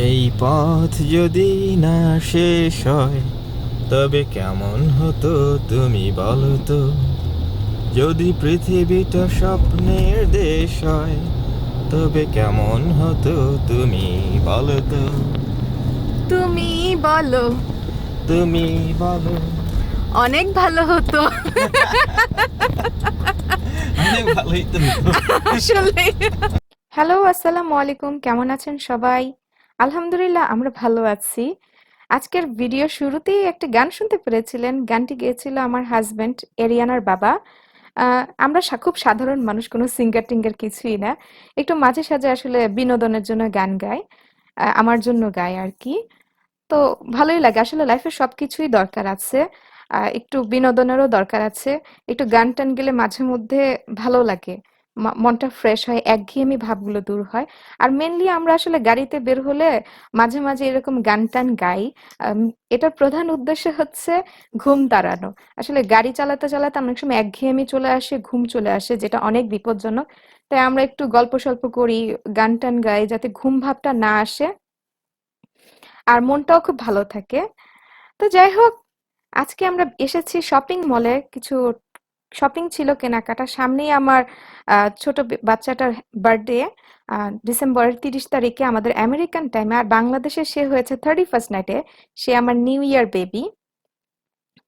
এই পথ যদি না শেষ হয় তবে কেমন হতো তুমি বলো তো। যদি পৃথিবীটা স্বপ্নের দেশ হয় তবে কেমন হতো তুমি বলো তো। তুমি বলো। তুমি বলো। অনেক ভালো হতো। অনেক ভালোই তো হতো। আসলে হ্যালো, আসসালামু আলাইকুম। কেমন আছেন সবাই? আলহামদুলিল্লাহ, আমরা ভালো আছি। আজকের ভিডিও শুরুতেই একটা গান শুনতে পেরেছিলেন। গানটি গেয়েছিল আমার হাজবেন্ড এরিয়ানার বাবা। আমরা খুব সাধারণ মানুষ, কোনো সিঙ্গার টিঙ্গার কিছুই না। একটু মাঝে সাঝে আসলে বিনোদনের জন্য গান গায়, আমার জন্য গায় আর কি। তো ভালোই লাগে আসলে, লাইফে সবকিছুই দরকার আছে। একটু বিনোদনেরও দরকার আছে। একটু গান টান গেলে মাঝে মধ্যে ভালো লাগে। মনটা ফ্রেশ হয়, একঘেয়েমি ভাবগুলো দূর হয়। আর মেনলি আমরা আসলে গাড়িতে বের হলে মাঝে মাঝে এরকম গান টান গাই। আম, এটার প্রধান উদ্দেশ্য হচ্ছে ঘুম তাড়ানো। আসলে গাড়ি চালাতে চালাতে অনেক সময় একঘেয়েমি চলে আসে, ঘুম চলে আসে, যেটা অনেক বিপজ্জনক। তাই আমরা একটু গল্প সল্প করি, গান টান গাই, যাতে ঘুম ভাবটা না আসে আর মনটাও খুব ভালো থাকে। তো যাই হোক, আজকে আমরা এসেছি শপিং মলে। কিছু শপিং ছিল, কেনাকাটা। সামনেই আমার ছোট বাচ্চাটার বার্থডে, ডিসেম্বরের 30 তারিখে আমাদের আমেরিকান টাইমে, আর বাংলাদেশে সে হয়েছে 31st নাইটে। সে আমার নিউ ইয়ার বেবি।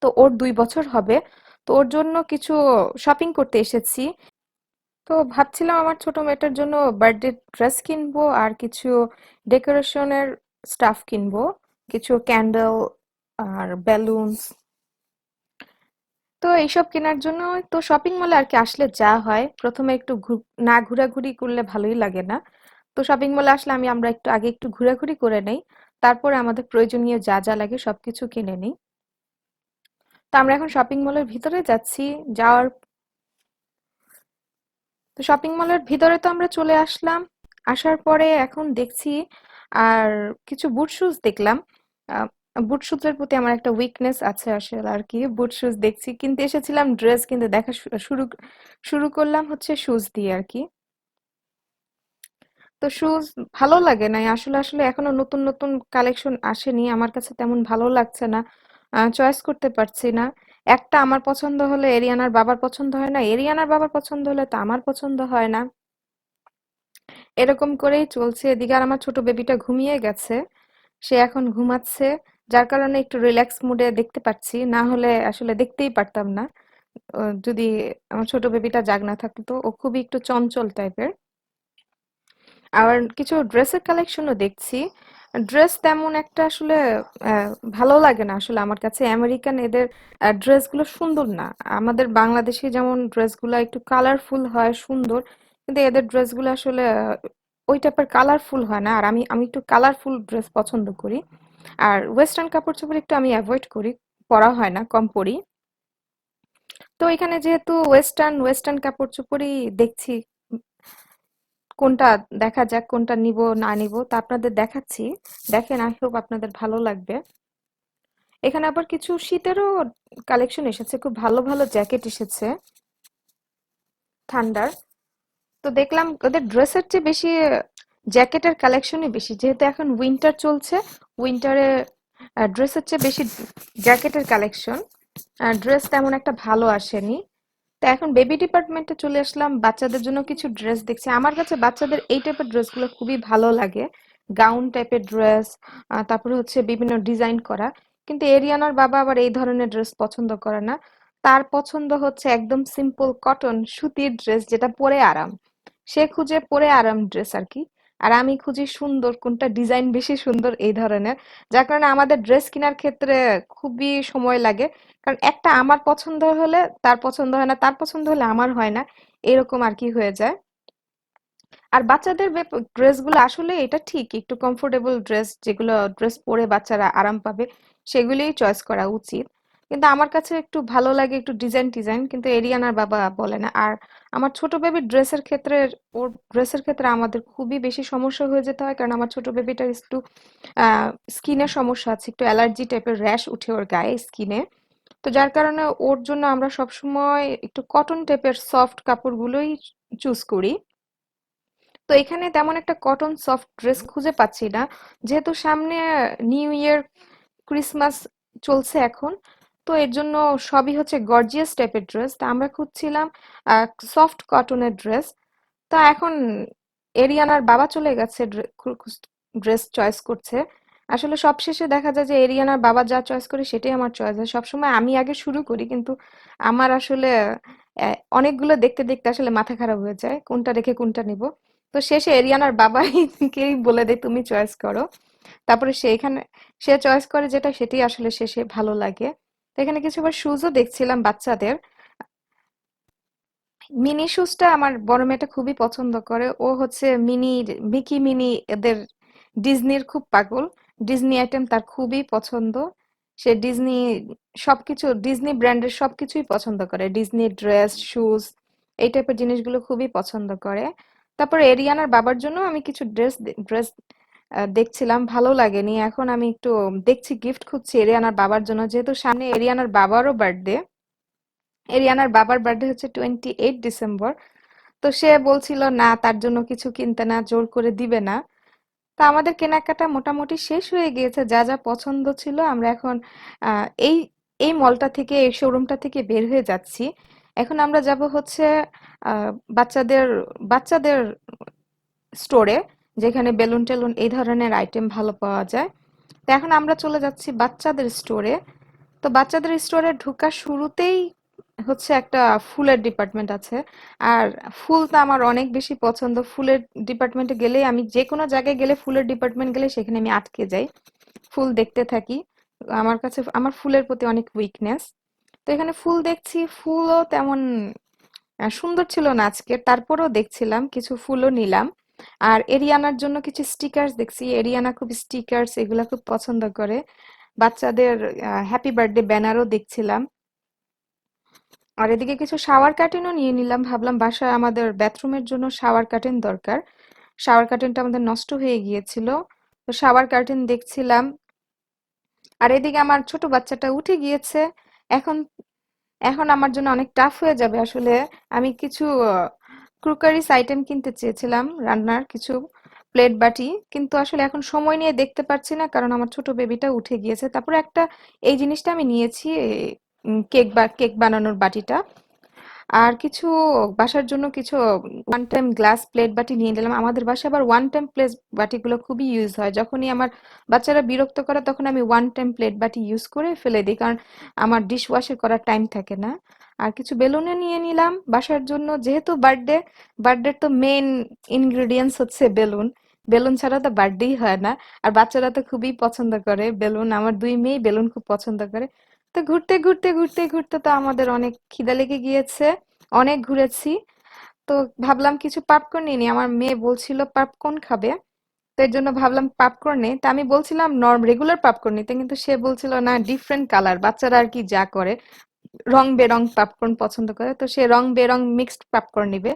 তো ওর 2 বছর হবে। তো ওর জন্য কিছু শপিং করতে এসেছি। তো ভাবছিলাম আমার ছোট মেয়েটার জন্য বার্থডে ড্রেস কিনবো আর কিছু ডেকোরেশনের স্টাফ কিনবো, কিছু ক্যান্ডেল আর বেলুনস। তো এইসব কেনার জন্য তো শপিং মলে আর কি আসলে যা হয়, প্রথমে একটু না ঘোরাঘুরি করলে ভালোই লাগে না। তো শপিং মলে আসলে আমরা একটু আগে একটু ঘোরাঘুরি করে নেই, তারপরে আমাদের প্রয়োজনীয় যা যা লাগে সবকিছু কিনে নিই। তো আমরা এখন শপিং মলের ভিতরে যাচ্ছি। যাওয়ার তো শপিং মলের ভিতরে তো আমরা চলে আসলাম। আসার পরে এখন দেখছি, আর কিছু বুট শুজ দেখলাম। বুট শুজের প্রতি আমার একটা উইকনেস আছে আসলে আর কি। বুট শুজ দেখছি, কিনতে এসেছিলাম ড্রেস, কিন্তু দেখা শুরু শুরু করলাম হচ্ছে শুজ দিয়ে আর কি। তো শুজ ভালো লাগে নাই আসলে। এখনো নতুন নতুন কালেকশন আসেনি, আমার কাছে তেমন ভালো লাগছে না। চয়েস করতে পারছি না। একটা আমার পছন্দ হলে এরিয়ানার বাবার পছন্দ হয় না, এরিয়ানার বাবার পছন্দ হলে তা আমার পছন্দ হয় না। এরকম করেই চলছে। এদিকে আর আমার ছোট বেবিটা ঘুমিয়ে গেছে, সে এখন ঘুমাচ্ছে। যার কারণে একটু রিল্যাক্স মুডে দেখতে পাচ্ছি, না হলে আসলে দেখতেই পারতাম না। যদি আমার ছোট বেবিটা জাগ না থাকতো। ও খুবই একটু চঞ্চল টাইপের। আবার কিছু ড্রেসের কালেকশনও দেখছি। ড্রেস তেমন একটা আসলে ভালো লাগে না আসলে আমার কাছে। আমেরিকান এদের ড্রেসগুলো সুন্দর না। আমাদের বাংলাদেশে যেমন ড্রেসগুলো একটু কালারফুল হয়, সুন্দর, কিন্তু এদের ড্রেসগুলো আসলে ওই টাইপের কালারফুল হয় না। আর আমি আমি একটু কালারফুল ড্রেস পছন্দ করি। আর ওয়েস্টার্ন কাপড় চোপড় একটু আমি অ্যাভয়েড করি, পরা হয় না, কম পরি। তো এখানে যেহেতু ওয়েস্টার্ন ওয়েস্টার্ন কাপড় চোপড়ই দেখছি, কোনটা দেখা যাক, কোনটা নিব না নিব তা আপনাদের দেখাচ্ছি। দেখেন, আই হোপ আপনাদের ভালো লাগবে। এখানে আবার কিছু শীতেরও কালেকশন এসেছে, খুব ভালো ভালো জ্যাকেট এসেছে ঠান্ডার। তো দেখলাম ওদের ড্রেসের চেয়ে বেশি জ্যাকেটের কালেকশনই বেশি, যেহেতু এখন উইন্টার চলছে। উইন্টারে ড্রেসের চেয়ে বেশি জ্যাকেটের কালেকশন। ড্রেস তেমন একটা ভালো আসেনি। তো এখন বেবি ডিপার্টমেন্টে চলে আসলাম, বাচ্চাদের জন্য কিছু ড্রেস দেখছি। আমার কাছে বাচ্চাদের এই টাইপের ড্রেসগুলো খুবই ভালো লাগে, গাউন টাইপের ড্রেস, তারপরে হচ্ছে বিভিন্ন ডিজাইন করা। কিন্তু এরিয়ানার বাবা আবার এই ধরনের ড্রেস পছন্দ করে না। তার পছন্দ হচ্ছে একদম সিম্পল কটন সুতির ড্রেস, যেটা পরে আরাম। সে খুঁজে পরে আরাম ড্রেস আর কি। আর আমি খুঁজি সুন্দর, কোনটা ডিজাইন বেশি সুন্দর, এই ধরনের। যার কারণে আমাদের ড্রেস কেনার ক্ষেত্রে খুবই সময় লাগে। কারণ একটা আমার পছন্দ হলে তার পছন্দ হয় না, তার পছন্দ হলে আমার হয় না, এরকম আর কি হয়ে যায়। আর বাচ্চাদের ড্রেসগুলো আসলে এটা ঠিক, একটু কমফোর্টেবল ড্রেস, যেগুলো ড্রেস পরে বাচ্চারা আরাম পাবে, সেগুলিই চয়েস করা উচিত। কিন্তু আমার কাছে একটু ভালো লাগে একটু ডিজাইন ডিজাইন, কিন্তু এরিয়ানার বাবা বলে না। আর আমার ছোট বেবির ড্রেসের ক্ষেত্রে, ওর ড্রেসের ক্ষেত্রে আমাদের খুবই বেশি সমস্যা হয়ে যেতে হয়, কারণ আমার ছোট বেবিটার একটু স্কিনের সমস্যা আছে, একটু অ্যালার্জি টাইপের র্যাশ উঠে ওর গায়ে, স্কিনে। তো যার কারণে ওর জন্য আমরা সবসময় একটু কটন টাইপের সফট কাপড়গুলোই চুজ করি। তো তো এখানে তেমন একটা কটন সফট ড্রেস খুঁজে পাচ্ছি না, যেহেতু সামনে নিউ ইয়ার, ক্রিসমাস চলছে এখন। তো এর জন্য সবই হচ্ছে গর্জিয়াস টাইপের ড্রেস, তা আমরা খুঁজছিলাম সফট কটনের ড্রেস। তা এখন এরিয়ানার বাবা চলে গেছে ড্রেস চয়েস করছে। আসলে সবশেষে দেখা যায় যে এরিয়ানার বাবা যা চয়েস করে সেটাই আমার চয়েস হয়। সবসময় আমি আগে শুরু করি, কিন্তু আমার আসলে অনেকগুলো দেখতে দেখতে আসলে মাথা খারাপ হয়ে যায় কোনটা রেখে কোনটা নিব। তো শেষে এরিয়ানার বাবাকেই বলে দেয় তুমি চয়েস করো। তারপরে সে চয়েস করে যেটা সেটাই আসলে শেষে ভালো লাগে। তো এখানে কিছু আবার শুজও দেখছিলাম বাচ্চাদের। মিনি শুজটা আমার বড় মেয়েটা খুবই পছন্দ করে। ও হচ্ছে মিকি মিনি এদের ডিজনির খুব পাগল। ডিজনি আইটেম তার খুবই পছন্দ। সে ডিজনি ব্র্যান্ডের সবকিছুই পছন্দ করে। ডিজনি ড্রেস, শুজ, এই টাইপের জিনিসগুলো খুবই পছন্দ করে। তারপরে এরিয়ানার বাবার জন্য আমি কিছু ড্রেস দেখছিলাম, ভালো লাগেনি। এখন আমি একটু দেখছি, গিফট খুঁজছি এরিয়ানার বাবার জন্য, যেহেতু সামনে এরিয়ানার বাবারও বার্থডে। এরিয়ানার বাবার বার্থডে হচ্ছে 28 ডিসেম্বর। তো সে বলছিল না, তার জন্য কিছু কিনতে না, জোর করে দিবে না। তা আমাদের কেনাকাটা মোটামুটি শেষ হয়ে গিয়েছে। যা যা পছন্দ ছিল আমরা এখন এই এই মলটা থেকে, এই শোরুমটা থেকে বের হয়ে যাচ্ছি। এখন আমরা যাব হচ্ছে আহ, বাচ্চাদের বাচ্চাদের স্টোরে, যেখানে বেলুন টেলুন এই ধরনের আইটেম ভালো পাওয়া যায়। তো এখন আমরা চলে যাচ্ছি বাচ্চাদের স্টোরে। তো বাচ্চাদের স্টোরে ঢোকার শুরুতেই হচ্ছে একটা ফুলের ডিপার্টমেন্ট আছে। আর ফুল তো আমার অনেক বেশি পছন্দ। ফুলের ডিপার্টমেন্টে গেলেই, আমি যে কোনো জায়গায় গেলে, ফুলের ডিপার্টমেন্ট গেলে সেখানে আমি আটকে যাই, ফুল দেখতে থাকি। আমার কাছে আমার ফুলের প্রতি অনেক উইকনেস। তো এখানে ফুল দেখছি, ফুলও তেমন সুন্দর ছিল না আজকে, তারপরেও দেখছিলাম, কিছু ফুলও নিলাম। আর এরিয়ানার জন্য কিছু স্টিকার্স দেখছি। এরিয়ানা খুব স্টিকার্স এগুলা খুব পছন্দ করে। বাচ্চাদের হ্যাপি বার্থডে ব্যানারও দেখছিলাম। আর এদিকে কিছু শাওয়ার কার্টেনও নিয়ে নিলাম, ভাবলাম বাসায় আমাদের বাথরুমের জন্য শাওয়ার কার্টেন দরকার। শাওয়ার কার্টেনটা আমাদের নষ্ট হয়ে গিয়েছিল, তো শাওয়ার কার্টেন দেখছিলাম। আর এদিকে আমার ছোট বাচ্চাটা উঠে গিয়েছে। এখন এখন আমার জন্য অনেক টাফ হয়ে যাবে আসলে। আমি কিছু ক্রুকারিস আইটেম কিনতে চেয়েছিলাম, রান্নার কিছু প্লেট বাটি, কিন্তু আসলে এখন সময় নিয়ে দেখতে পারছি না, কারণ আমার ছোট বেবিটা উঠে গিয়েছে। তারপরে এই জিনিসটা আমি নিয়েছি, কেক বানানোর বাটিটা। আর কিছু বাসার জন্য কিছু ওয়ান টাইম গ্লাস প্লেট বাটি নিয়ে নিলাম। আমাদের বাসায় আবার ওয়ান টাইম প্লেট বাটিগুলো খুবই ইউজ হয়। যখনই আমার বাচ্চারা বিরক্ত করে তখন আমি ওয়ান টাইম প্লেট বাটি ইউজ করে ফেলে দিই, কারণ আমার ডিশ ওয়াশে করার টাইম থাকে না। আর কিছু বেলুনও নিয়ে নিলাম বাসার জন্য, যেহেতু বার্থডে তো মেইন ইনগ্রেডিয়েন্টস হচ্ছে বেলুন। বেলুন ছাড়া তো বার্থডেই হয় না। আর বাচ্চারা তো খুবই পছন্দ করে বেলুন, আমার দুই মেয়ে বেলুন খুব পছন্দ করে। তো ঘুরতে তো আমাদের অনেক খিদা লেগে গিয়েছে, অনেক ঘুরেছি। তো ভাবলাম কিছু পপকর্ন নিয়ে নিই, আমার মেয়ে বলছিল পপকর্ন খাবে। তো এর জন্য ভাবলাম পপকর্ন নেই। তা আমি বলছিলাম রেগুলার পপকর্ন নিতে, কিন্তু সে বলছিল না, ডিফারেন্ট কালার, বাচ্চারা আর কি যা করে, রং বেরং পপকর্ন পছন্দ করে, তো সে রং বেরং মিক্সড পপকর্ন নিবে।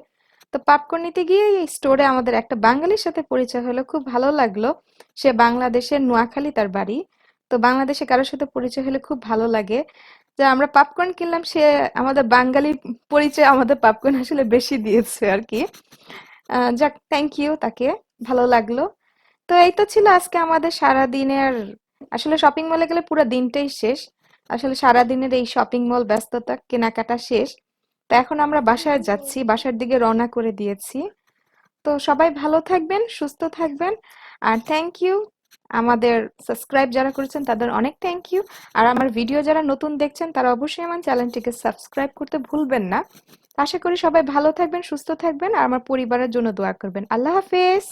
তো পপকর্ন নিতে গিয়ে এই স্টোরে আমাদের একটা বাঙালির সাথে পরিচয় হলো, খুব ভালো লাগলো। সে বাংলাদেশের নোয়াখালী তার বাড়ি। তো বাংলাদেশে কারোর সাথে পরিচয় হলে খুব ভালো লাগে। যে আমরা পপকর্ন কিনলাম, সে আমাদের বাঙালি পরিচয় আমাদের পপকর্ন আসলে বেশি দিয়েছে আর কি। যাক, থ্যাংক ইউ তাকে, ভালো লাগলো। তো এই তো ছিল আজকে আমাদের সারা দিনের, আসলে শপিং মলে গেলে পুরো দিনটাই শেষ। আসলে সারা দিনের এই শপিং মল ব্যস্ততা, কেনাকাটা শেষ। তো এখন আমরা বাসায় যাচ্ছি, বাসার দিকে রওনা করে দিয়েছি। তো সবাই ভালো থাকবেন, সুস্থ থাকবেন। আর থ্যাংক ইউ, আমাদের সাবস্ক্রাইব যারা করেছেন তাদের অনেক থ্যাংক ইউ। আর আমার ভিডিও যারা নতুন দেখছেন তারা অবশ্যই আমার চ্যানেলটিকে সাবস্ক্রাইব করতে ভুলবেন না। আশা করি সবাই ভালো থাকবেন, সুস্থ থাকবেন, আর আমার পরিবারের জন্য দোয়া করবেন। আল্লাহ হাফেজ।